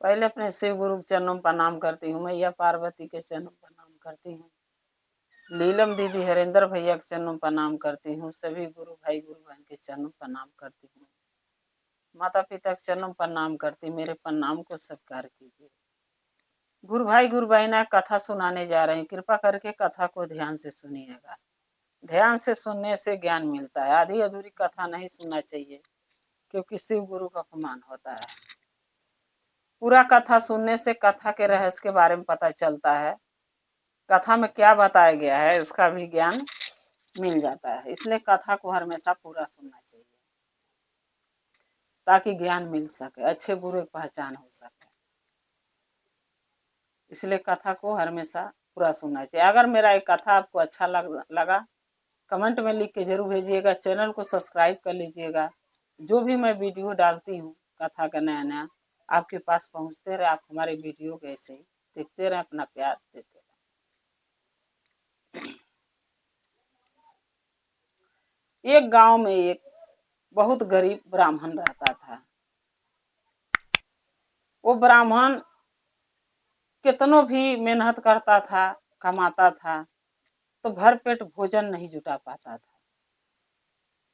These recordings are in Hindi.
पहले अपने शिव गुरु के चरणों में प्रणाम करती हूँ, मैया पार्वती के चरणों में प्रणाम करती हूँ, लीलम दीदी हरेंद्र भैया के चरणों में प्रणाम करती हूँ, सभी गुरु भाई गुरु बहन के चरणों में प्रणाम करती हूँ, माता पिता के चरणों में प्रणाम करती हूँ। मेरे प्रणाम को स्वीकार कीजिए। गुरु भाई गुरु बहना कथा सुनाने जा रहे हैं, कृपा करके कथा को ध्यान से सुनिएगा। ध्यान से सुनने से ज्ञान मिलता है। आधी अधूरी कथा नहीं सुनना चाहिए, क्योंकि शिव गुरु का अपमान होता है। पूरा कथा सुनने से कथा के रहस्य के बारे में पता चलता है, कथा में क्या बताया गया है उसका भी ज्ञान मिल जाता है। इसलिए कथा को हमेशा पूरा सुनना चाहिए, ताकि ज्ञान मिल सके, अच्छे बुरे की पहचान हो सके। इसलिए कथा को हमेशा पूरा सुनना चाहिए। अगर मेरा एक कथा आपको अच्छा लगा कमेंट में लिख के जरूर भेजिएगा। चैनल को सब्सक्राइब कर लीजिएगा। जो भी मैं वीडियो डालती हूँ कथा का नया नया आपके पास पहुँचते रहे। आप हमारे वीडियो को ऐसे ही देखते रहे, अपना प्यार देते रहे। एक गांव में एक बहुत गरीब ब्राह्मण रहता था। वो ब्राह्मण कितनों भी मेहनत करता था, कमाता था, तो भर पेट भोजन नहीं जुटा पाता था,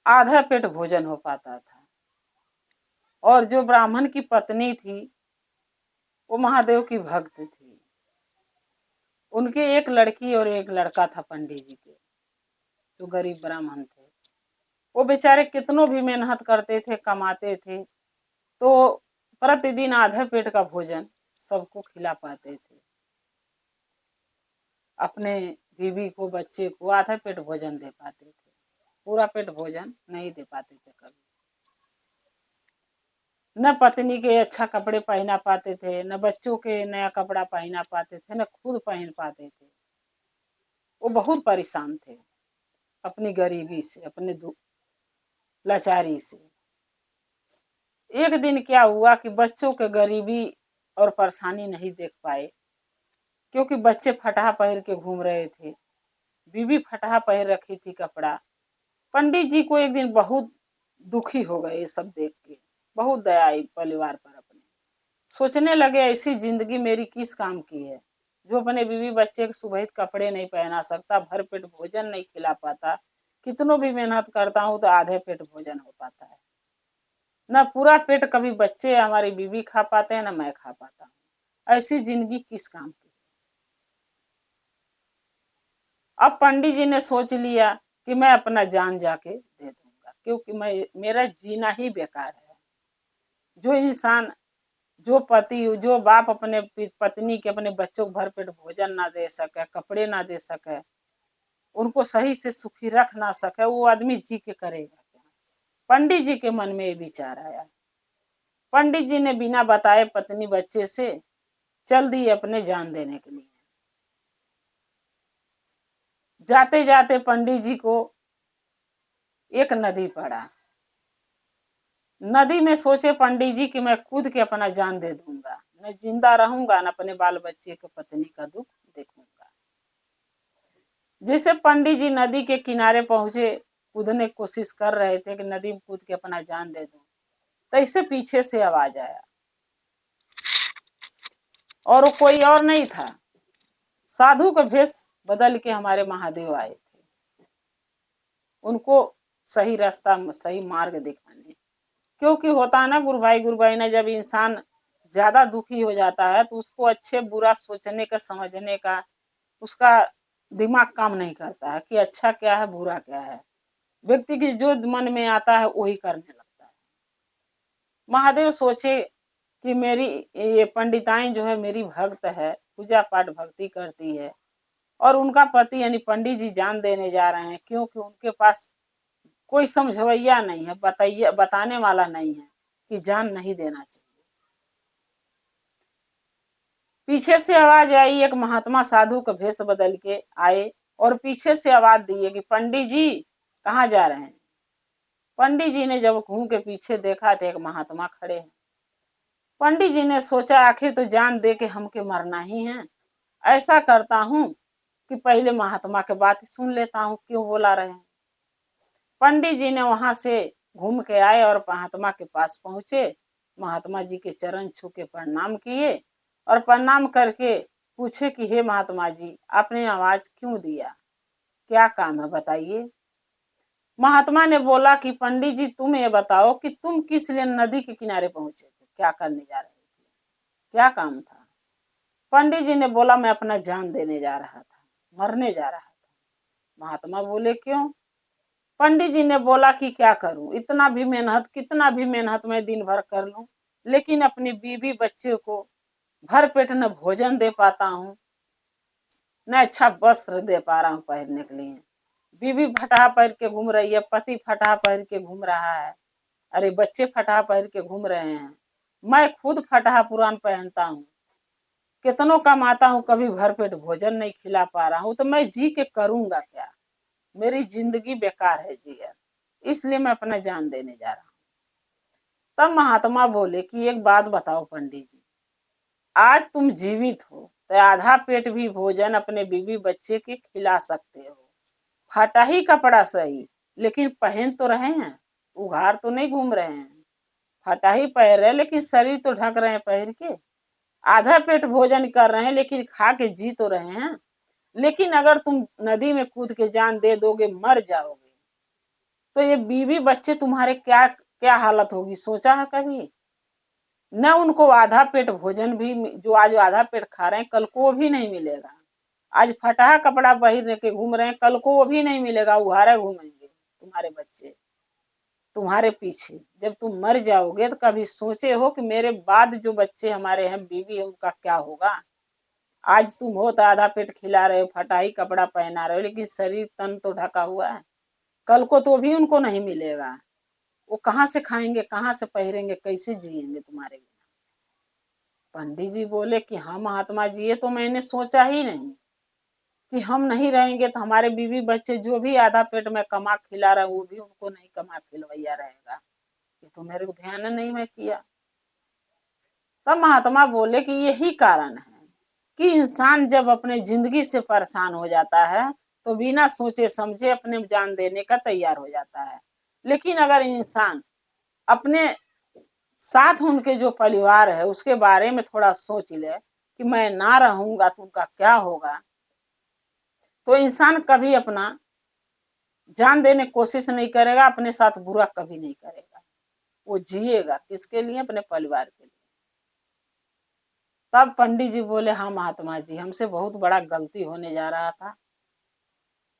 आधा पेट भोजन हो पाता था। और जो ब्राह्मण की पत्नी थी वो महादेव की भक्त थी। उनके एक लड़की और एक लड़का था पंडित जी के, जो गरीब ब्राह्मण थे। वो बेचारे कितनों भी मेहनत करते थे, कमाते थे, तो प्रतिदिन आधे पेट का भोजन सबको खिला पाते थे। अपने बीवी को, बच्चे को आधा पेट भोजन दे पाते थे, पूरा पेट भोजन नहीं दे पाते थे कभी। न पत्नी के अच्छा कपड़े पहना पाते थे, न बच्चों के नया कपड़ा पहना पाते थे, न खुद पहन पाते थे। वो बहुत परेशान थे अपनी गरीबी से, अपने लाचारी से। एक दिन क्या हुआ कि बच्चों के गरीबी और परेशानी नहीं देख पाए, क्योंकि बच्चे फटा पहन के घूम रहे थे, बीवी फटा पहन रखी थी कपड़ा। पंडित जी को एक दिन बहुत दुखी हो गए ये सब देख के, बहुत दया आई परिवार पर अपने। सोचने लगे ऐसी जिंदगी मेरी किस काम की है, जो अपने बीवी बच्चे के सुबह कपड़े नहीं पहना सकता, भर पेट भोजन नहीं खिला पाता, कितनों भी मेहनत करता हूँ तो आधे पेट भोजन हो पाता है, न पूरा पेट कभी बच्चे हमारी बीवी खा पाते हैं, न मैं खा पाता हूँ। ऐसी जिंदगी किस काम की। अब पंडित जी ने सोच लिया कि मैं अपना जान जाके दे दूंगा, क्योंकि मेरा जीना ही बेकार है। जो इंसान, जो पति, जो बाप अपने पत्नी के, अपने बच्चों को भरपेट भोजन ना दे सके, कपड़े ना दे सके, उनको सही से सुखी रख ना सके, वो आदमी जी के करेगा क्या। पंडित जी के मन में ये विचार आया। पंडित जी ने बिना बताए पत्नी बच्चे से चल दिए अपने जान देने के लिए। जाते जाते पंडित जी को एक नदी पड़ा। नदी में सोचे पंडित जी कि मैं कूद के अपना जान दे दूंगा, मैं जिंदा रहूंगा, न अपने बाल बच्चे के पत्नी का दुख देखूंगा। जैसे पंडित जी नदी के किनारे पहुंचे, कूदने की कोशिश कर रहे थे कि नदी में कूद के अपना जान दे दूं, तैसे पीछे से आवाज आया, और वो कोई और नहीं था, साधु का भेष बदल के हमारे महादेव आए थे, उनको सही रास्ता, सही मार्ग दिखाने। क्योंकि होता ना गुरु भाई गुरु बहन, जब इंसान ज्यादा दुखी हो जाता है तो उसको अच्छे बुरा सोचने का, समझने का उसका दिमाग काम नहीं करता है कि अच्छा क्या है बुरा क्या है। व्यक्ति की जो मन में आता है वही करने लगता है। महादेव सोचे कि मेरी ये पंडिताइन जो है मेरी भक्त है, पूजा पाठ भक्ति करती है, और उनका पति यानी पंडित जी जान देने जा रहे हैं, क्योंकि उनके पास कोई समझवैया नहीं है, बताने वाला नहीं है कि जान नहीं देना चाहिए। पीछे से आवाज आई, एक महात्मा साधु का भेष बदल के आए और पीछे से आवाज दी कि पंडित जी कहाँ जा रहे हैं। पंडित जी ने जब घूम के पीछे देखा तो एक महात्मा खड़े हैं। पंडित जी ने सोचा आखिर तो जान दे के हमके मरना ही है, ऐसा करता हूँ कि पहले महात्मा के बात सुन लेता हूँ क्यों बोला रहे हैं। पंडित जी ने वहां से घूम के आए और महात्मा के पास पहुंचे। महात्मा जी के चरण छू के प्रणाम किए और प्रणाम करके पूछे कि हे महात्मा जी, आपने आवाज क्यों दिया, क्या काम है बताइए। महात्मा ने बोला कि पंडित जी, तुम ये बताओ कि तुम किस लिए नदी के किनारे पहुंचे थे, क्या करने जा रहे थे, क्या काम था। पंडित जी ने बोला, मैं अपना जान देने जा रहा था, मरने जा रहा था। महात्मा बोले, क्यों। पंडित जी ने बोला कि क्या करूं, इतना भी मेहनत, कितना भी मेहनत मैं दिन भर कर लूं, लेकिन अपनी बीवी बच्चे को भर पेट न भोजन दे पाता हूँ, न अच्छा वस्त्र दे पा रहा हूँ पहनने के लिए। बीवी फटा पहन के घूम रही है, पति फटा पहन के घूम रहा है, अरे बच्चे फटा पहन के घूम रहे हैं, मैं खुद फटा पुरान पहनता हूँ, कितनों कमाता हूँ, कभी भरपेट भोजन नहीं खिला पा रहा हूँ, तो मैं जी के करूंगा क्या, मेरी जिंदगी बेकार है जी यार, इसलिए मैं अपना जान देने जा रहा हूँ। तब महात्मा बोले कि एक बात बताओ पंडित जी, आज तुम जीवित हो तो आधा पेट भी भोजन अपने बीवी बच्चे के खिला सकते हो, फटा ही कपड़ा सही, लेकिन पहन तो रहे हैं, उघार तो नहीं घूम रहे हैं, फटा ही पहन रहे लेकिन शरीर तो ढक रहे हैं पहन के, आधा पेट भोजन कर रहे हैं लेकिन खा के जी तो रहे हैं। लेकिन अगर तुम नदी में कूद के जान दे दोगे, मर जाओगे, तो ये बीवी बच्चे तुम्हारे क्या क्या हालत होगी, सोचा है कभी। न उनको आधा पेट भोजन भी, जो आज आधा पेट खा रहे हैं कल को वो भी नहीं मिलेगा, आज फटा कपड़ा पहन के घूम रहे हैं कल को वो भी नहीं मिलेगा, उघारे घूमेंगे तुम्हारे बच्चे तुम्हारे पीछे। जब तुम मर जाओगे तो कभी सोचे हो कि मेरे बाद जो बच्चे हमारे हैं, बीवी है, उनका क्या होगा। आज तुम हो तो आधा पेट खिला रहे हो, फटा ही कपड़ा पहना रहे हो, लेकिन शरीर तन तो ढका हुआ है, कल को तो भी उनको नहीं मिलेगा, वो कहाँ से खाएंगे, कहाँ से पहरेंगे, कैसे जिएंगे तुम्हारे बिना। पंडित जी बोले कि हाँ महात्मा जी, ये तो मैंने सोचा ही नहीं कि हम नहीं रहेंगे तो हमारे बीवी बच्चे जो भी आधा पेट में कमा खिला रहे, वो भी उनको नहीं कमा खिलवैया रहेगा, ये तो मेरे को ध्यान नहीं मैं किया। तब महात्मा बोले कि यही कारण है कि इंसान जब अपने जिंदगी से परेशान हो जाता है तो बिना सोचे समझे अपने जान देने का तैयार हो जाता है। लेकिन अगर इंसान अपने साथ उनके जो परिवार है उसके बारे में थोड़ा सोच ले कि मैं ना रहूंगा तो उनका क्या होगा, तो इंसान कभी अपना जान देने की कोशिश नहीं करेगा, अपने साथ बुरा कभी नहीं करेगा, वो जिएगा किसके लिए, अपने परिवार के लिए। तब पंडित जी बोले, हाँ महात्मा जी, हमसे बहुत बड़ा गलती होने जा रहा था,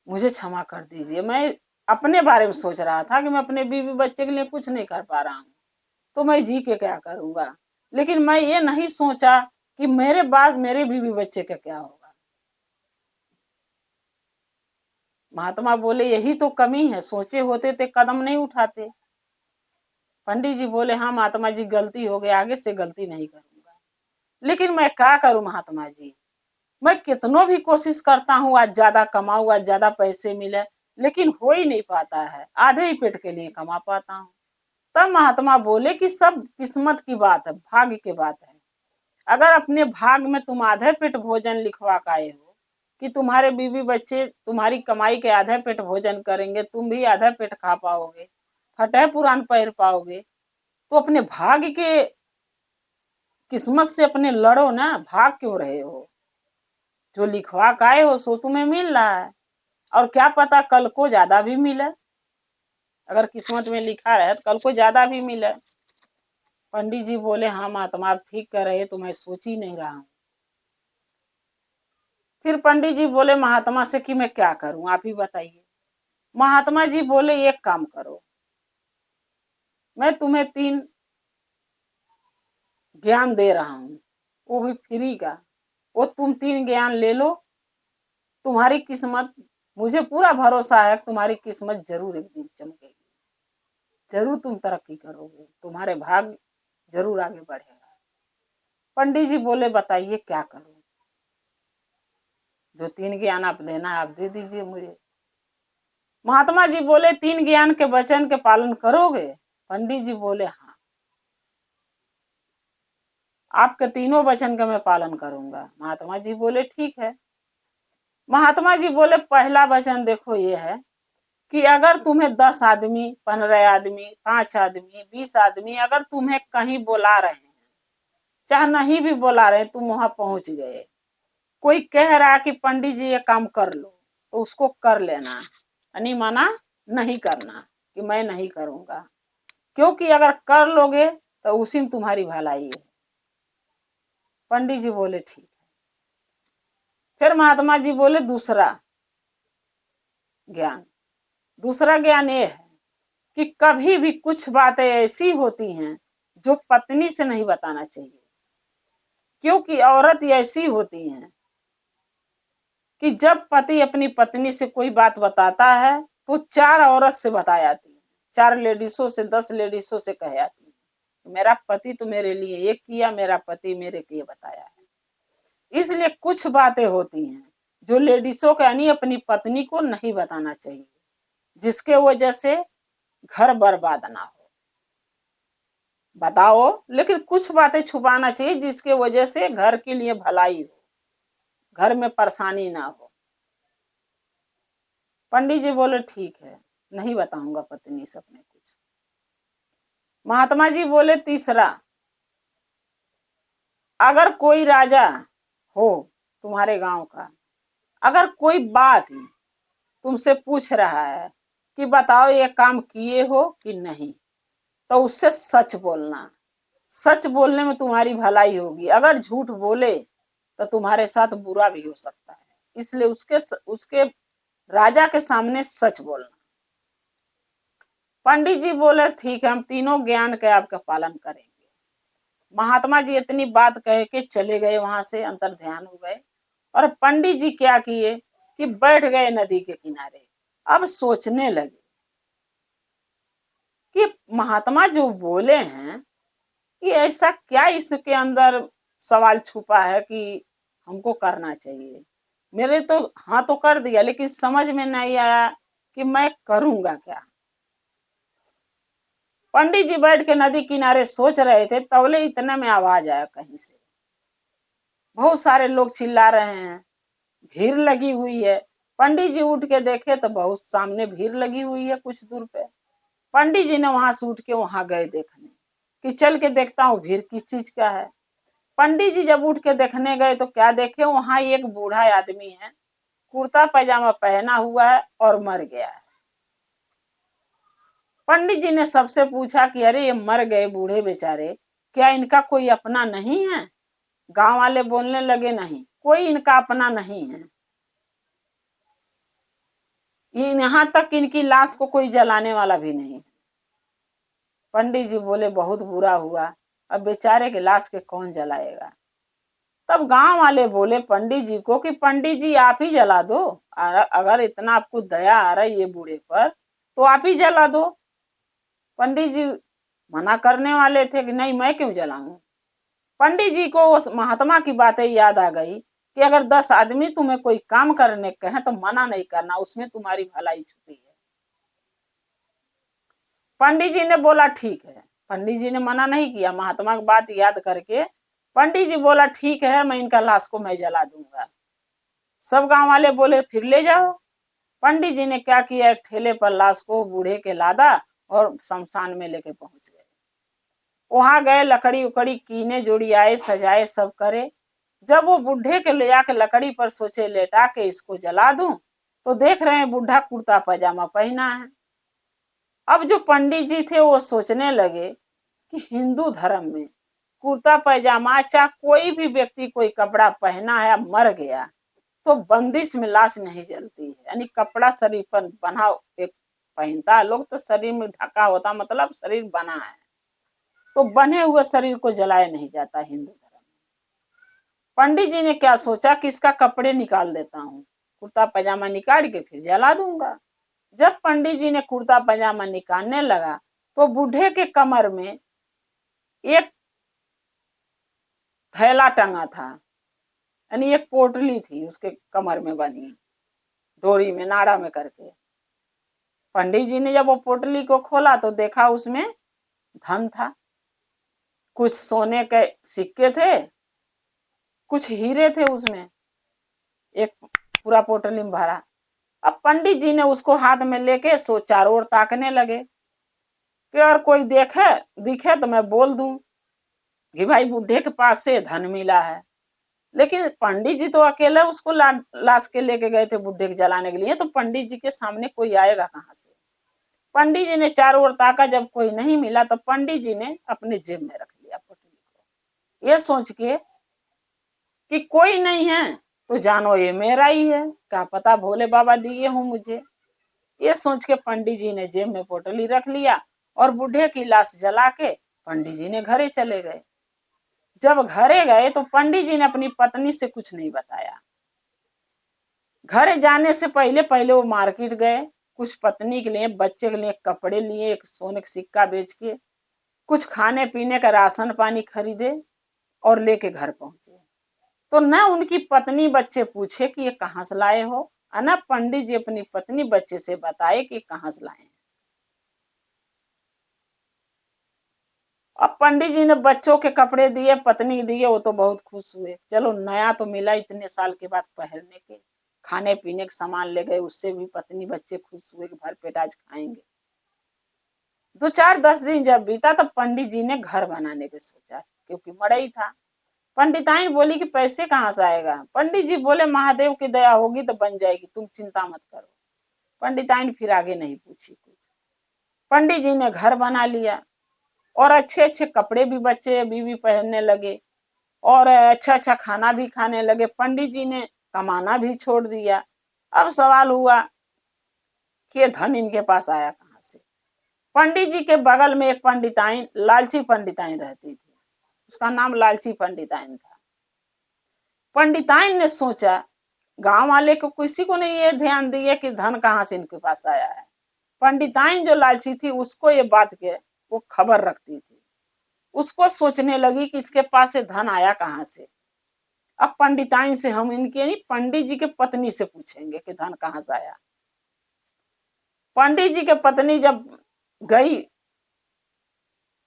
मुझे क्षमा कर दीजिए। मैं अपने बारे में सोच रहा था कि मैं अपने बीवी बच्चे के लिए कुछ नहीं कर पा रहा हूँ, तो मैं जी के क्या करूंगा, लेकिन मैं ये नहीं सोचा कि मेरे बाद मेरे बीवी बच्चे का क्या होगा। महात्मा बोले, यही तो कमी है, सोचे होते तो कदम नहीं उठाते। पंडित जी बोले, हाँ महात्मा जी, गलती हो गई, आगे से गलती नहीं करूंगा, लेकिन मैं क्या करूं महात्मा जी, मैं कितनों भी कोशिश करता हूँ आज ज्यादा कमाऊँ, आज ज्यादा पैसे मिले, लेकिन हो ही नहीं पाता है, आधे ही पेट के लिए कमा पाता हूँ। तब महात्मा बोले कि सब किस्मत की बात है, भाग्य की बात है। अगर अपने भाग में तुम आधे पेट भोजन लिखवा के आए हो कि तुम्हारे बीवी बच्चे तुम्हारी कमाई के आधे पेट भोजन करेंगे, तुम भी आधा पेट खा पाओगे, फटे पुरान पहन पाओगे, तो अपने भाग्य के किस्मत से अपने लड़ो ना, भाग क्यों रहे हो। जो लिखवा के आए हो सो तुम्हें मिल रहा है, और क्या पता कल को ज्यादा भी मिले, अगर किस्मत में लिखा रहे तो कल को ज्यादा भी मिले। पंडित जी बोले, हाँ महात्मा आप ठीक कर रहे, तो मैं सोच ही नहीं रहा हूँ। फिर पंडित जी बोले महात्मा से कि मैं क्या करूं, आप ही बताइए। महात्मा जी बोले, एक काम करो, मैं तुम्हें 3 ज्ञान दे रहा हूँ, वो भी फ्री का, वो तुम 3 ज्ञान ले लो, तुम्हारी किस्मत, मुझे पूरा भरोसा है तुम्हारी किस्मत जरूर एक दिन चमकेगी, जरूर तुम तरक्की करोगे, तुम्हारे भाग्य जरूर आगे बढ़ेगा। पंडित जी बोले, बताइए क्या करूं। जो 3 ज्ञान आप देना है आप दे दीजिए मुझे। महात्मा जी बोले, 3 ज्ञान के वचन के पालन करोगे। पंडित जी बोले, हाँ आपके तीनों वचन का मैं पालन करूंगा। महात्मा जी बोले, ठीक है। महात्मा जी बोले, पहला वचन देखो ये है कि अगर तुम्हें 10 आदमी, 15 आदमी, 5 आदमी, 20 आदमी अगर तुम्हें कहीं बुला रहे हैं, चाहे नहीं भी बुला रहे, तुम वहां पहुंच गए, कोई कह रहा है कि पंडित जी ये काम कर लो, तो उसको कर लेना, यानी माना नहीं करना कि मैं नहीं करूंगा, क्योंकि अगर कर लोगे तो उसी में तुम्हारी भलाई है। पंडित जी बोले ठीक है। फिर महात्मा जी बोले दूसरा ज्ञान, दूसरा ज्ञान ये है कि कभी भी कुछ बातें ऐसी होती हैं जो पत्नी से नहीं बताना चाहिए, क्योंकि औरत ऐसी होती हैं कि जब पति अपनी पत्नी से कोई बात बताता है तो 4 औरत से बताई आती है, 4 लेडीजों से, 10 लेडीजों से कह आती है, मेरा पति तो मेरे लिए ये किया, मेरा पति मेरे लिए बताया है। इसलिए कुछ बातें होती हैं जो लेडीजों को यानी अपनी पत्नी को नहीं बताना चाहिए, जिसके वजह से घर बर्बाद ना हो। बताओ, लेकिन कुछ बातें छुपाना चाहिए जिसके वजह से घर के लिए भलाई हो, घर में परेशानी ना हो। पंडित जी बोले ठीक है, नहीं बताऊंगा पत्नी से अपने कुछ। महात्मा जी बोले तीसरा, अगर कोई राजा हो तुम्हारे गांव का, अगर कोई बात तुमसे पूछ रहा है कि बताओ ये काम किए हो कि नहीं, तो उससे सच बोलना। सच बोलने में तुम्हारी भलाई होगी, अगर झूठ बोले तो तुम्हारे साथ बुरा भी हो सकता है, इसलिए उसके राजा के सामने सच बोलना। पंडित जी बोले ठीक है, हम तीनों ज्ञान के आपका पालन करेंगे। महात्मा जी इतनी बात कह के चले गए, वहां से अंतर ध्यान हो गए। और पंडित जी क्या किए कि बैठ गए नदी के किनारे। अब सोचने लगे कि महात्मा जो बोले हैं कि ऐसा क्या इसके अंदर सवाल छुपा है कि हमको करना चाहिए। मेरे तो हाँ तो कर दिया, लेकिन समझ में नहीं आया कि मैं करूंगा क्या। पंडित जी बैठ के नदी किनारे सोच रहे थे, तवले इतने में आवाज आया कहीं से, बहुत सारे लोग चिल्ला रहे हैं, भीड़ लगी हुई है। पंडित जी उठ के देखे तो बहुत सामने भीड़ लगी हुई है कुछ दूर पे। पंडित जी ने वहां से उठ के वहां गए देखने कि चल के देखता हूँ भीड़ किस चीज का है। पंडित जी जब उठ के देखने गए तो क्या देखे, वहां एक बूढ़ा आदमी है, कुर्ता पैजामा पहना हुआ है और मर गया है। पंडित जी ने सबसे पूछा कि अरे ये मर गए बूढ़े बेचारे, क्या इनका कोई अपना नहीं है। गांव वाले बोलने लगे नहीं, कोई इनका अपना नहीं है, यहाँ तक इनकी लाश को कोई जलाने वाला भी नहीं। पंडित जी बोले बहुत बुरा हुआ, अब बेचारे के लाश के कौन जलाएगा। तब गांव वाले बोले पंडित जी को कि पंडित जी आप ही जला दो, अगर इतना आपको दया आ रहा है ये बूढ़े पर तो आप ही जला दो। पंडित जी मना करने वाले थे कि नहीं मैं क्यों जलाऊं। पंडित जी को उस महात्मा की बातें याद आ गई कि अगर 10 आदमी तुम्हें कोई काम करने कहें तो मना नहीं करना, उसमें तुम्हारी भलाई छुपी है। पंडित जी ने बोला ठीक है, पंडित जी ने मना नहीं किया। महात्मा की बात याद करके पंडित जी बोला ठीक है, मैं इनका लाश को मैं जला दूंगा। सब गांव वाले बोले फिर ले जाओ। पंडित जी ने क्या किया, एक ठेले पर लाश को बूढ़े के लादा और शमशान में लेके पहुंच गए। वहां गए, लकड़ी उकड़ी कीने जोड़ी आए, सजाए, सब करे। जब वो बूढ़े के ले जाके लकड़ी पर सोचे लेटा के इसको जला दूं, तो देख रहे हैं बूढ़ा कुर्ता पैजामा पहना है। अब जो पंडित जी थे वो सोचने लगे कि हिंदू धर्म में कुर्ता पैजामा, चाहे कोई भी व्यक्ति कोई कपड़ा पहना है मर गया तो बंदिश में लाश नहीं जलती है, यानी कपड़ा शरीर पर बना एक पहनता है लोग, तो शरीर में ढका होता मतलब शरीर बना है, तो बने हुए शरीर को जलाया नहीं जाता हिंदू धर्म में। पंडित जी ने क्या सोचा कि इसका कपड़े निकाल देता हूँ, कुर्ता पैजामा निकाल के फिर जला दूंगा। जब पंडित जी ने कुर्ता पैजामा निकालने लगा तो बूढ़े के कमर में एक थैला टंगा था, यानी एक पोटली थी उसके कमर में बनी, डोरी में नाड़ा में करके। पंडित जी ने जब वो पोटली को खोला तो देखा उसमें धन था, कुछ सोने के सिक्के थे, कुछ हीरे थे उसमें, एक पूरा पोटली में भरा। अब पंडित जी ने उसको हाथ में लेके सो चारों ओर ताकने लगे कि और कोई दिखे तो मैं बोल दूं कि भाई बूढ़े के पास से धन मिला है। लेकिन पंडित जी तो अकेले उसको लाश के लेके गए थे बुढ़े के जलाने के लिए, तो पंडित जी के सामने कोई आएगा कहाँ से। पंडित जी ने चारों ओर ताका, जब कोई नहीं मिला तो पंडित जी ने अपने जेब में रख लिया पोटली को, ये सोच के कि कोई नहीं है तो जानो ये मेरा ही है, क्या पता भोले बाबा दिए हूं मुझे। ये सोच के पंडित जी ने जेब में पोटली रख लिया और बूढ़े की लाश जला के पंडित जी ने घरे चले गए। जब घरे गए तो पंडित जी ने अपनी पत्नी से कुछ नहीं बताया। घरे जाने से पहले पहले वो मार्केट गए, कुछ पत्नी के लिए, बच्चे के लिए कपड़े लिए, एक सोने का सिक्का बेच के कुछ खाने पीने का राशन पानी खरीदे और लेके घर पहुंचे। तो न उनकी पत्नी बच्चे पूछे कि ये कहाँ से लाए हो, और न पंडित जी अपनी पत्नी बच्चे से बताए कि कहाँ से लाए। अब पंडित जी ने बच्चों के कपड़े दिए, पत्नी दिए, वो तो बहुत खुश हुए, चलो नया तो मिला इतने साल के बाद पहनने के। खाने पीने के सामान ले गए, उससे भी पत्नी बच्चे खुश हुए कि भर पेट आज खाएंगे। 2 4 10 दिन जब बीता तब पंडित जी ने घर बनाने के सोचा, क्योंकि मड़ई था। पंडिताइन बोली कि पैसे कहाँ से आएगा। पंडित जी बोले महादेव की दया होगी तो बन जाएगी, तुम चिंता मत करो। पंडिताइन फिर आगे नहीं पूछी कुछ। पंडित जी ने घर बना लिया और अच्छे अच्छे कपड़े भी बच्चे बीवी पहनने लगे और अच्छा अच्छा खाना भी खाने लगे। पंडित जी ने कमाना भी छोड़ दिया। अब सवाल हुआ कि ये धन इनके पास आया कहाँ से। पंडित जी के बगल में एक पंडिताइन, लालची पंडिताइन रहती थी, उसका नाम लालची पंडिताइन था। पंडिताइन ने सोचा, गांव वाले को किसी को नहीं ये ध्यान दिया कि धन कहाँ से इनके पास आया है। पंडिताइन जो लालची थी उसको ये बात के वो खबर रखती थी, उसको सोचने लगी कि इसके पास से धन आया कहाँ से। अब पंडिताइन से हम इनके नहीं, पंडित जी के पत्नी से पूछेंगे कि धन कहाँ से आया। पंडित जी के पत्नी जब गई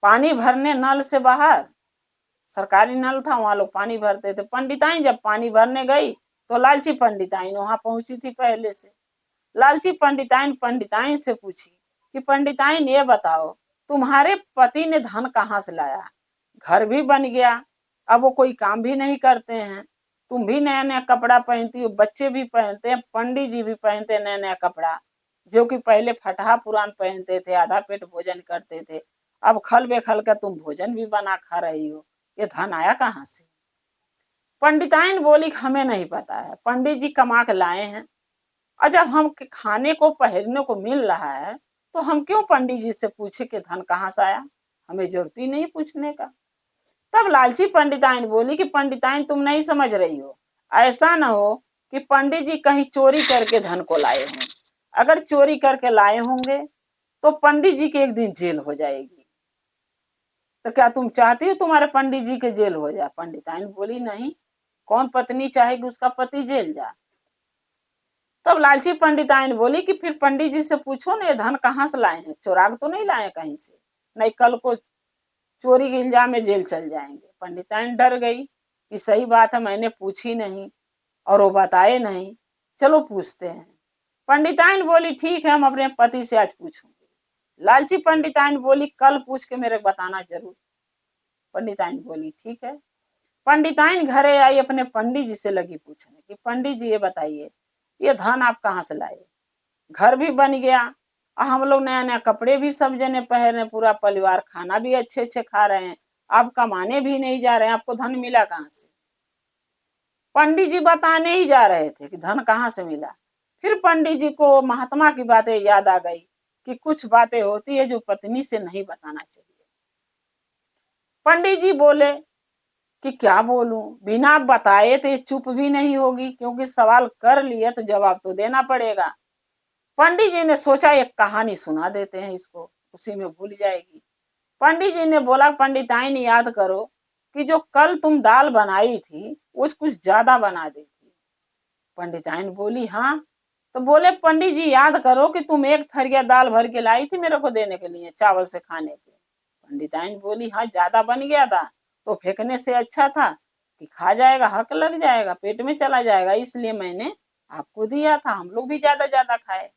पानी भरने नल से बाहर, सरकारी नल था, वहां लोग पानी भरते थे। पंडिताइन जब पानी भरने गई तो लालची पंडिताइन वहां पहुंची थी पहले से। लालची पंडिताइन से पूछी कि पंडिताइन ये बताओ, तुम्हारे पति ने धन कहाँ से लाया। घर भी बन गया, अब वो कोई काम भी नहीं करते हैं, तुम भी नया नया कपड़ा पहनती हो, बच्चे भी पहनते हैं, पंडित जी भी पहनते हैं नया नया कपड़ा, जो कि पहले फटहा पुरान पहनते थे, आधा पेट भोजन करते थे, अब खल बेखल का तुम भोजन भी बना खा रही हो, ये धन आया कहाँ से। पंडिताइन बोली हमें नहीं पता है, पंडित जी कमा के लाए हैं, और जब हम खाने को पहनने को मिल रहा है तो हम क्यों पंडित जी से पूछे कि धन कहाँ से आया, हमें जरूरत ही नहीं पूछने का। तब लालची पंडिताइन बोली कि पंडिताइन तुम नहीं समझ रही हो, ऐसा ना हो कि पंडित जी कहीं चोरी करके धन को लाए हों। अगर चोरी करके लाए होंगे तो पंडित जी की एक दिन जेल हो जाएगी, तो क्या तुम चाहती हो तुम्हारे पंडित जी के जेल हो जाए। पंडिताइन बोली नहीं, कौन पत्नी चाहेगी उसका पति जेल जाए। तब लालची पंडिताइन बोली कि फिर पंडित जी से पूछो ना, ये धन कहाँ से लाए हैं, चोरा तो नहीं लाए कहीं से, नहीं कल को चोरी के इल्जाम में जेल चल जाएंगे। पंडिताइन डर गई कि सही बात है, मैंने पूछी नहीं और वो बताए नहीं, चलो पूछते हैं। पंडिताइन बोली ठीक है, हम अपने पति से आज पूछूंगी। लालची पंडिताइन बोली कल पूछ के मेरे को बताना जरूर। पंडिताइन बोली ठीक है। पंडिताइन घरे आई, अपने पंडित जी से लगी पूछने कि पंडित जी ये बताइए, ये धन आप कहाँ से लाए। घर भी बन गया, हम लोग नया नया कपड़े भी सब जने पहन रहे, पूरा परिवार खाना भी अच्छे अच्छे खा रहे हैं, आप कमाने भी नहीं जा रहे हैं, आपको धन मिला कहाँ से। पंडित जी बताने ही जा रहे थे कि धन कहाँ से मिला। फिर पंडित जी को महात्मा की बातें याद आ गई कि कुछ बातें होती है जो पत्नी से नहीं बताना चाहिए। पंडित जी बोले कि क्या बोलूं, बिना बताए तो चुप भी नहीं होगी, क्योंकि सवाल कर लिया तो जवाब तो देना पड़ेगा। पंडित जी ने सोचा एक कहानी सुना देते हैं इसको, उसी में भूल जाएगी। पंडित जी ने बोला पंडिताइन याद करो कि जो कल तुम दाल बनाई थी वो कुछ ज्यादा बना दी थी। पंडिताइन बोली हाँ। तो बोले पंडित जी याद करो कि तुम एक थरिया दाल भर के लाई थी मेरे को देने के लिए, चावल से खाने के। पंडिताइन बोली हाँ, ज्यादा बन गया था तो फेंकने से अच्छा था कि खा जाएगा, हक लग जाएगा, पेट में चला जाएगा, इसलिए मैंने आपको दिया था, हम लोग भी ज्यादा ज्यादा खाए।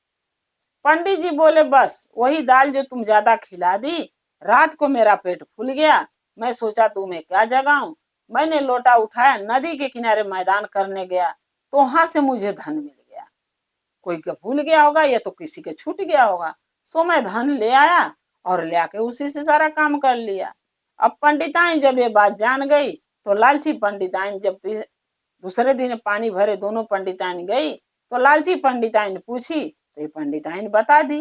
पंडित जी बोले बस वही दाल जो तुम ज्यादा खिला दी, रात को मेरा पेट फूल गया, मैं सोचा तुम्हें क्या जगाऊं, मैंने लोटा उठाया, नदी के किनारे मैदान करने गया, तो वहां से मुझे धन मिल गया। कोई का भूल गया होगा या तो किसी के छूट गया होगा, सो मैं धन ले आया और ले आके उसी से सारा काम कर लिया। अब पंडिताइन जब ये बात जान गई तो लालची पंडिताइन जब दूसरे दिन पानी भरे दोनों पंडिताइन गई तो लालची पंडिताइन पूछी तो ये पंडिताइन बता दी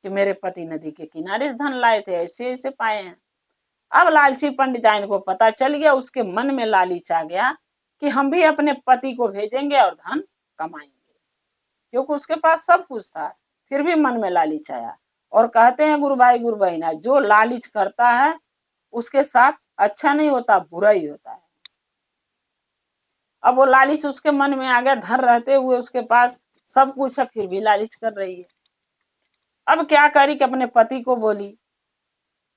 कि मेरे पति नदी के किनारे से धन लाए थे, ऐसे ऐसे पाए हैं। अब लालची पंडिताइन को पता चल गया, उसके मन में लालच आ गया कि हम भी अपने पति को भेजेंगे और धन कमाएंगे, क्योंकि उसके पास सब कुछ था, फिर भी मन में लालच आया। और कहते हैं गुरु भाई गुरु बहना, जो लालच करता है उसके साथ अच्छा नहीं होता, बुरा ही होता है। अब वो लालच उसके मन में आ गया, धन रहते हुए उसके पास सब कुछ है, फिर भी लालच कर रही है। अब क्या करी कि अपने पति को बोली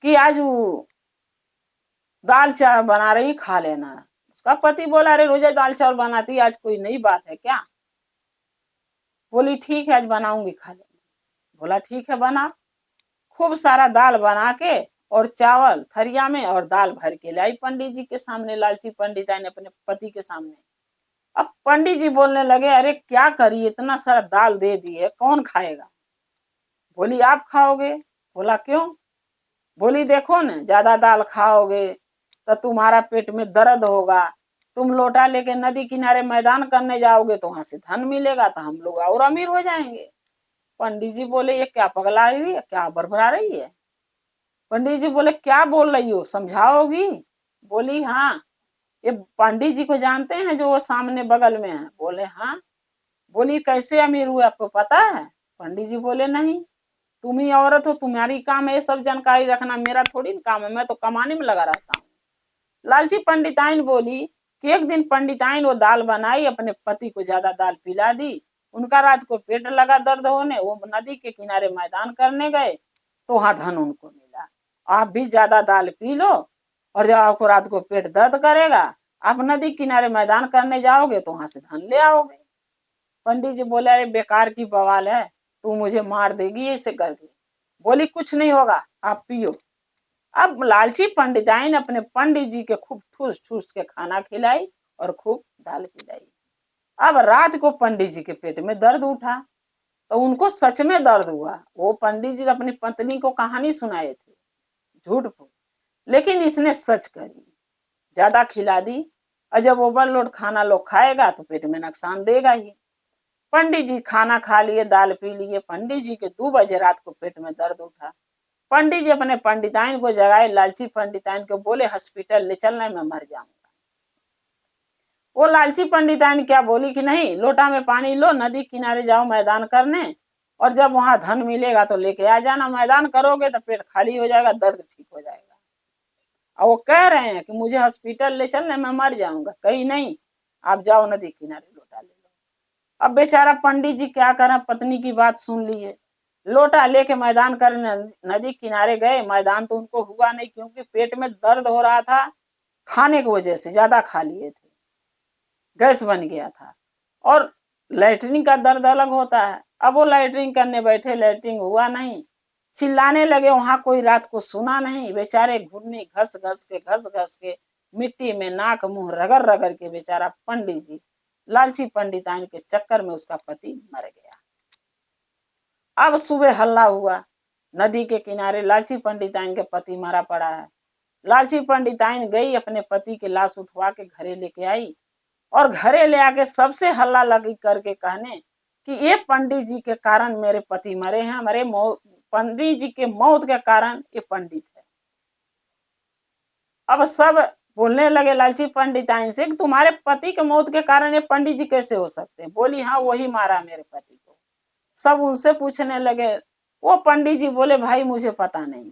कि आज वो दाल चावल बना रही, खा लेना। उसका पति बोला अरे रोज दाल चावल बनाती, आज कोई नई बात है क्या? बोली ठीक है आज बनाऊंगी, खा लेना। बोला ठीक है बना। खूब सारा दाल बना के और चावल थरिया में और दाल भर के लाई पंडित जी के सामने, लालची पंडिताई ने अपने पति के सामने। अब पंडित जी बोलने लगे अरे क्या करिए, इतना सारा दाल दे दी है, कौन खाएगा? बोली आप खाओगे। बोला क्यों? बोली देखो न, ज्यादा दाल खाओगे तो तुम्हारा पेट में दर्द होगा, तुम लोटा लेके नदी किनारे मैदान करने जाओगे तो वहां से धन मिलेगा, तो हम लोग और अमीर हो जाएंगे। पंडित जी बोले ये क्या पगला रही है, क्या बरबरा रही है? पंडित जी बोले क्या बोल रही हो, समझाओगी? बोली हाँ। ये पंडित जी को जानते हैं जो वो सामने बगल में है? बोले हाँ। बोली कैसे अमीर हुए आपको पता है? पंडित जी बोले नहीं। तुम ही औरत हो, तुम्हारी काम है ये सब जानकारी रखना, मेरा थोड़ी काम है, मैं तो कमाने में लगा रहता हूँ। लालची पंडिताइन बोली कि एक दिन पंडिताइन वो दाल बनाई, अपने पति को ज्यादा दाल पिला दी, उनका रात को पेट लगा दर्द होने, वो नदी के किनारे मैदान करने गए तो वहां धन उनको मिला। आप भी ज्यादा दाल पी लो और जब आपको रात को पेट दर्द करेगा, आप नदी किनारे मैदान करने जाओगे तो वहां से धन ले आओगे। पंडित जी बोले अरे बेकार की बवाल है, तू मुझे मार देगी ऐसे करके। बोली कुछ नहीं होगा, आप पियो। अब लालची पंडिताइन अपने पंडित जी के खूब ठूस ठूस के खाना खिलाई और खूब दाल पिलाई। अब रात को पंडित जी के पेट में दर्द उठा तो उनको सच में दर्द हुआ। वो पंडित जी अपनी पत्नी को कहानी सुनाए थे, झूठ फूट, लेकिन इसने सच करी, ज्यादा खिला दी। और जब ओवरलोड खाना लोग खाएगा तो पेट में नुकसान देगा ही। पंडित जी खाना खा लिए, दाल पी लिए, पंडित जी के 2 बजे रात को पेट में दर्द उठा। पंडित जी अपने पंडिताइन को जगाए, लालची पंडिताइन को बोले हॉस्पिटल ले चलना, मैं मर जाऊंगा। वो लालची पंडिताइन क्या बोली कि नहीं, लोटा में पानी लो, नदी किनारे जाओ मैदान करने, और जब वहां धन मिलेगा तो लेके आ जाना, मैदान करोगे तो पेट खाली हो जाएगा, दर्द ठीक हो जाएगा। और वो कह रहे हैं कि मुझे हॉस्पिटल ले चलने, मैं मर जाऊंगा। कहीं नहीं, आप जाओ नदी किनारे लोटा ले लो। अब बेचारा पंडित जी क्या करें, पत्नी की बात सुन लिए, लोटा लेके मैदान करने नदी किनारे गए। मैदान तो उनको हुआ नहीं, क्योंकि पेट में दर्द हो रहा था, खाने की वजह से ज्यादा खा लिए थे, गैस बन गया था। और लैट्रिन का दर्द अलग होता है। अब वो लैट्रिन करने बैठे, लैट्रिन हुआ नहीं, चिल्लाने लगे, वहां कोई रात को सुना नहीं। बेचारे घुटनी घस घस के मिट्टी में नाक मुंह रगड़ रगड़ के बेचारा पंडित जी लालची पंडिताइन के चक्कर में उसका पति मर गया। अब सुबह हल्ला हुआ, नदी के किनारे लालची पंडिताइन के पति मरा पड़ा है। लालची पंडिताइन गई, अपने पति की लाश उठवा के घरे लेके आई, और घरे ले आके सबसे हल्ला लगी करके कहने कि ये पंडित जी के कारण मेरे पति मरे हैं, मेरे पंडित जी के मौत के कारण ये पंडित है। अब सब बोलने लगे लालची पंडिताइन से कि तुम्हारे पति के मौत के कारण ये पंडित जी कैसे हो सकते हैं? बोली हाँ वही मारा मेरे पति को। सब उनसे पूछने लगे। वो पंडित जी बोले भाई मुझे पता नहीं,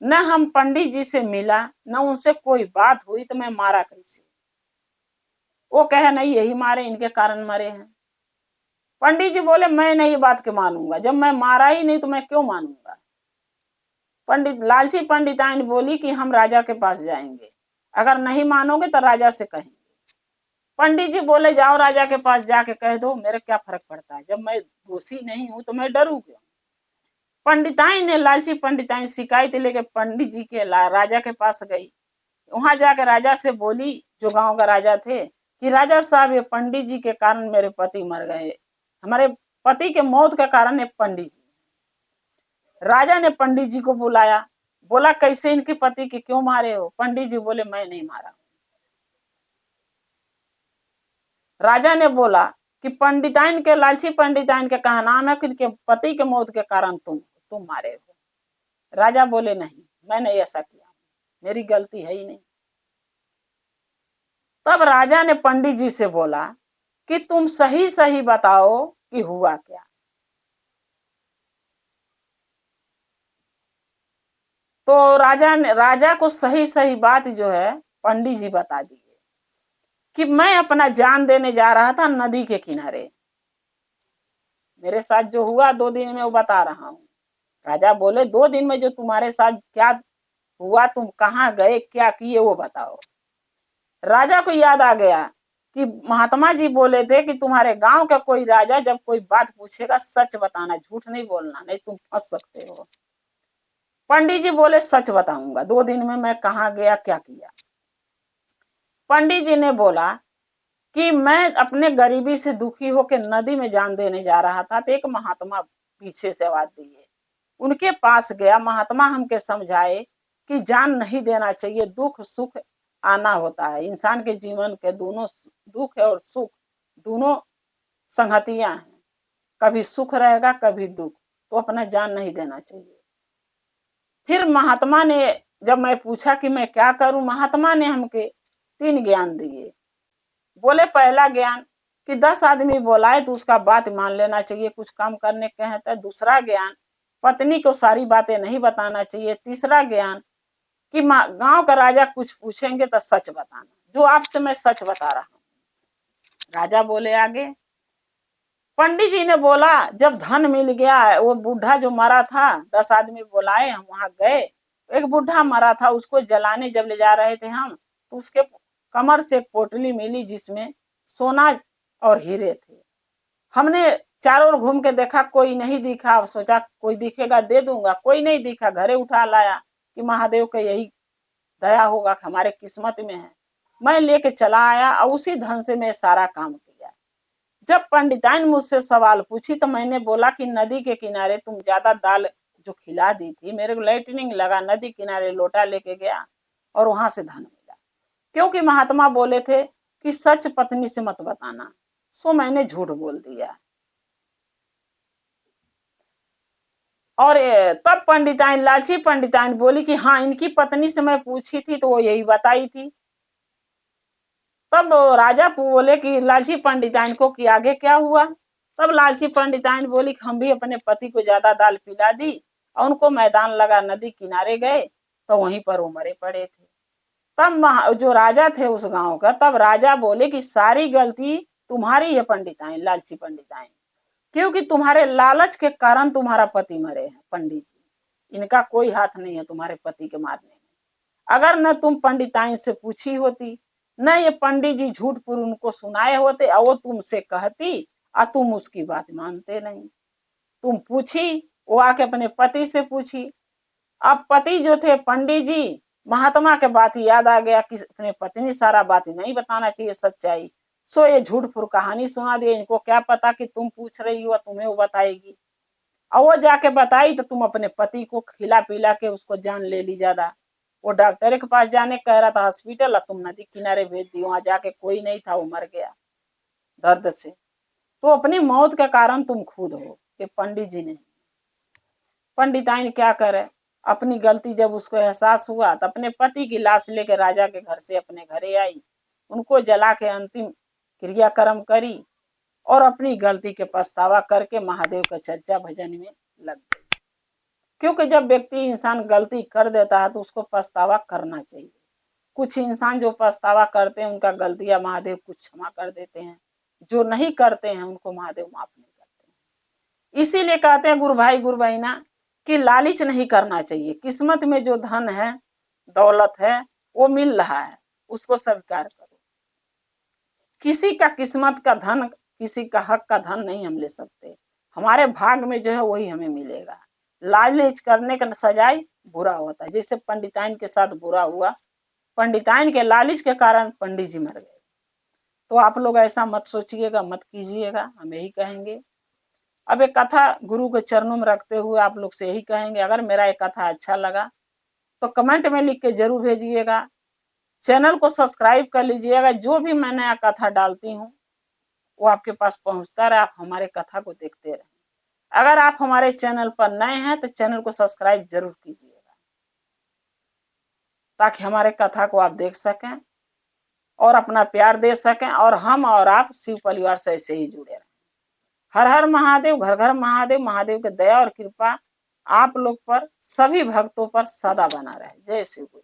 न हम पंडित जी से मिला, न उनसे कोई बात हुई, तो मैं मारा कैसे? वो कहे नहीं यही मारे, इनके कारण मरे हैं। पंडित जी बोले मैं नहीं बात के मानूंगा, जब मैं मारा ही नहीं तो मैं क्यों मानूंगा? पंडित लालची पंडिताइन बोली कि हम राजा के पास जाएंगे, अगर नहीं मानोगे तो राजा से कहेंगे। पंडित जी बोले जाओ राजा के पास जाके कह दो, मेरे क्या फर्क पड़ता है, जब मैं दोषी नहीं हूं तो मैं डरूं क्यों। पंडिताई ने, लालची पंडिताई शिकायत लेके पंडित जी के राजा के पास गई। वहां जाकर राजा से बोली, जो गांव का राजा थे, कि राजा साहब ये पंडित जी के कारण मेरे पति मर गए, हमारे पति के मौत के कारण ये पंडित जी। राजा ने पंडित जी को बुलाया, बोला कैसे इनके पति के क्यों मारे हो। पंडित जी बोले मैं नहीं मारा। राजा ने बोला कि पंडिताइन के, लालची पंडिताइन के कहा नाम है कि इनके पति के मौत के कारण तुम मारे हो। राजा बोले नहीं, मैंने ऐसा किया, मेरी गलती है ही नहीं। तब राजा ने पंडित जी से बोला कि तुम सही सही बताओ कि हुआ क्या। तो राजा को सही सही बात जो है पंडित जी बता दिए कि मैं अपना जान देने जा रहा था नदी के किनारे, मेरे साथ जो हुआ 2 दिन में वो बता रहा हूँ। राजा बोले 2 दिन में जो तुम्हारे साथ क्या हुआ, तुम कहाँ गए, क्या किए, वो बताओ। राजा को याद आ गया कि महात्मा जी बोले थे कि तुम्हारे गांव का कोई राजा जब कोई बात पूछेगा सच बताना, झूठ नहीं बोलना, नहीं तुम फंस सकते हो। पंडित जी बोले सच बताऊंगा, 2 दिन में मैं कहाँ गया, क्या किया। पंडित जी ने बोला कि मैं अपने गरीबी से दुखी होकर नदी में जान देने जा रहा था, तो एक महात्मा पीछे से आवाज दिए, उनके पास गया। महात्मा हमके समझाए कि जान नहीं देना चाहिए, दुख सुख आना होता है, इंसान के जीवन के दोनों, दुख और सुख दोनों संगतियां हैं, कभी सुख रहेगा कभी दुख, तो अपना जान नहीं देना चाहिए। फिर महात्मा ने, जब मैं पूछा कि मैं क्या करूं, महात्मा ने हमके 3 ज्ञान दिए। बोले पहला ज्ञान कि 10 आदमी बोलाए तो उसका बात मान लेना चाहिए, कुछ काम करने के हैं तो। दूसरा ज्ञान, पत्नी को सारी बातें नहीं बताना चाहिए। तीसरा ज्ञान कि गांव का राजा कुछ पूछेंगे तो सच बताना, जो आपसे मैं सच बता रहा हूँ। राजा बोले आगे। पंडित जी ने बोला जब धन मिल गया, वो बूढ़ा जो मरा था, 10 आदमी बुलाए, हम वहां गए, एक बूढ़ा मरा था, उसको जलाने जब ले जा रहे थे हम, तो उसके कमर से एक पोटली मिली जिसमें सोना और हीरे थे। हमने चारों ओर घूम के देखा, कोई नहीं दिखा, सोचा कोई दिखेगा दे दूंगा, कोई नहीं दिखा। घरे उठा लाया कि महादेव का यही दया होगा कि हमारे किस्मत में है। मैं लेके चला आया और उसी धन से मैं सारा काम किया। जब पंडिताइन मुझसे सवाल पूछी तो मैंने बोला कि नदी के किनारे तुम ज्यादा दाल जो खिला दी थी, मेरे को लाइटनिंग लगा, नदी किनारे लोटा लेके गया और वहां से धन मिला। क्योंकि महात्मा बोले थे कि सच पत्नी से मत बताना, सो मैंने झूठ बोल दिया। और तब पंडिताइन, लालची पंडिताइन बोली कि हाँ, इनकी पत्नी से मैं पूछी थी तो वो यही बताई थी। तब राजा बोले कि लालची पंडिताइन को कि आगे क्या हुआ। तब लालची पंडिताइन बोली कि हम भी अपने पति को ज्यादा दाल पिला दी और उनको मैदान लगा, नदी किनारे गए तो वहीं पर वो मरे पड़े थे। तब जो राजा थे उस गांव का, तब राजा बोले कि सारी गलती तुम्हारी है पंडिताइन, लालची पंडिताइन, क्योंकि तुम्हारे लालच के कारण तुम्हारा पति मरे हैं। पंडित जी, इनका कोई हाथ नहीं है तुम्हारे पति के मारने में। अगर न तुम पंडिताइन से पूछी होती, न ये पंडित जी झूठ पूर उनको सुनाए होते, और वो तुमसे कहती और तुम उसकी बात मानते नहीं। तुम पूछी, वो आके अपने पति से पूछी। अब पति जो थे पंडित जी, महात्मा के बात याद आ गया कि अपने पत्नी सारा बात नहीं बताना चाहिए, सच्चाई, सो ये झूठ फूट कहानी सुना दिए। इनको क्या पता कि तुम पूछ रही हो, तुम्हें वो बताएगी। और वो जाके बताई तो तुम अपने पति को खिला पिला के उसको जान ले ली ज्यादा। वो डॉक्टर के पास जाने कह रहा था हॉस्पिटल, और तुम नदी किनारे भेज दी, वहां जाके कोई नहीं था, वो मर गया दर्द से। तो अपनी मौत का कारण तुम खुद हो, कि पंडित जी ने। पंडिताइन क्या करे, अपनी गलती जब उसको एहसास हुआ तो अपने पति की लाश लेकर राजा के घर से अपने घरे आई, उनको जला के अंतिम क्रियाक्रम करी और अपनी गलती के पछतावा करके महादेव का चर्चा भजन में लग गई। क्योंकि जब व्यक्ति, इंसान गलती कर देता है तो उसको पछतावा करना चाहिए। कुछ इंसान जो पछतावा करते हैं उनका गलतियां महादेव कुछ क्षमा कर देते हैं, जो नहीं करते हैं उनको महादेव माफ नहीं करते हैं। इसीलिए कहते हैं गुरु भाई गुरु बहना कि लालच नहीं करना चाहिए। किस्मत में जो धन है, दौलत है, वो मिल रहा है, उसको स्वीकार करो। किसी का किस्मत का धन, किसी का हक का धन नहीं हम ले सकते। हमारे भाग में जो है वही हमें मिलेगा। लालच करने का सजाई बुरा होता है। जैसे पंडिताइन के साथ बुरा हुआ, पंडिताइन के लालच के कारण पंडित जी मर गए। तो आप लोग ऐसा मत सोचिएगा, मत कीजिएगा, हम यही कहेंगे। अब एक कथा गुरु के चरणों में रखते हुए आप लोग से यही कहेंगे, अगर मेरा एक कथा अच्छा लगा तो कमेंट में लिख के जरूर भेजिएगा। चैनल को सब्सक्राइब कर लीजिएगा। जो भी मैं नया कथा डालती हूँ वो आपके पास पहुंचता रहे, आप हमारे कथा को देखते रहें। अगर आप हमारे चैनल पर नए हैं तो चैनल को सब्सक्राइब जरूर कीजिएगा, ताकि हमारे कथा को आप देख सकें और अपना प्यार दे सकें, और हम और आप शिव परिवार से ऐसे ही जुड़े रहें। हर हर महादेव, घर घर महादेव। महादेव की दया और कृपा आप लोग पर, सभी भक्तों पर सदा बना रहे। जय शिव।